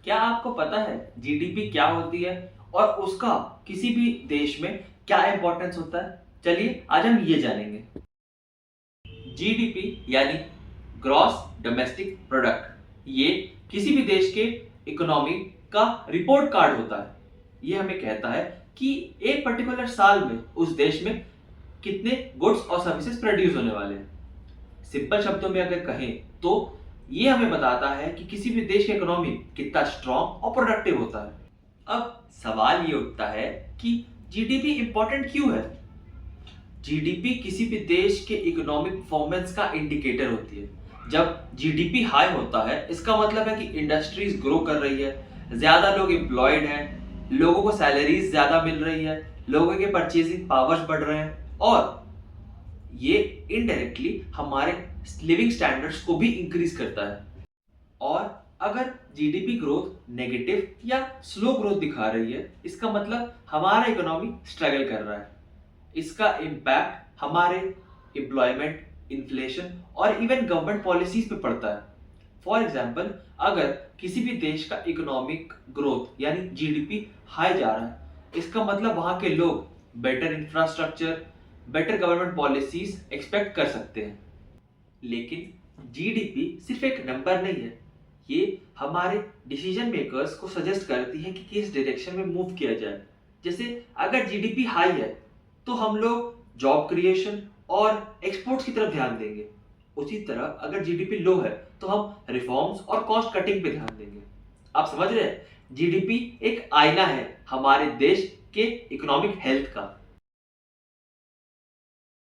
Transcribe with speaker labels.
Speaker 1: क्या आपको पता है जीडीपी क्या होती है और उसका किसी भी देश में क्या इंपॉर्टेंस होता है? चलिए आज हम ये जानेंगे। जीडीपी यानी ग्रॉस डोमेस्टिक प्रोडक्ट, ये किसी भी देश के इकोनॉमी का रिपोर्ट कार्ड होता है। ये हमें कहता है कि एक पर्टिकुलर साल में उस देश में कितने गुड्स और सर्विसेज प्रोड्यूस होने वाले हैं। सिंपल शब्दों में अगर कहें तो ये हमें बताता है कि किसी भी देश का इकोनॉमी कितना स्ट्रॉन्ग और प्रोडक्टिव होता है। अब सवाल ये उठता है कि जीडीपी इंपॉर्टेंट क्यों है? जीडीपी किसी भी देश के इकोनॉमिक परफॉर्मेंस का इंडिकेटर होती है। जब जीडीपी हाई होता है इसका मतलब है कि इंडस्ट्रीज ग्रो कर रही है, ज्यादा लोग एम्प्लॉयड हैं, लोगों को सैलरीज ज्यादा मिल रही है, लोगों के परचेजिंग पावर्स बढ़ रहे हैं और ये इनडायरेक्टली हमारे लिविंग स्टैंडर्ड्स को भी इंक्रीज करता है। और अगर जीडीपी ग्रोथ नेगेटिव या स्लो ग्रोथ दिखा रही है इसका मतलब हमारा इकोनॉमी स्ट्रगल कर रहा है। इसका इम्पैक्ट हमारे एम्प्लॉयमेंट, इन्फ्लेशन और इवन गवर्नमेंट पॉलिसीज पे पड़ता है। फॉर एग्जाम्पल, अगर किसी भी देश का इकोनॉमिक ग्रोथ यानी जीडीपी हाई जा रहा है इसका मतलब वहां के लोग better infrastructure, better government policies expect कर सकते हैं। लेकिन जीडीपी सिर्फ एक नंबर नहीं है, ये हमारे डिसीजन मेकर्स को सजेस्ट करती है कि किस डायरेक्शन में मूव किया जाए। जैसे अगर जीडीपी हाई है तो हम लोग जॉब क्रिएशन और एक्सपोर्ट्स की तरफ ध्यान देंगे। उसी तरह अगर जीडीपी लो है तो हम रिफॉर्म्स और कॉस्ट कटिंग पे ध्यान देंगे। आप समझ रहे हैं, जीडीपी एक आईना है हमारे देश के इकोनॉमिक हेल्थ का।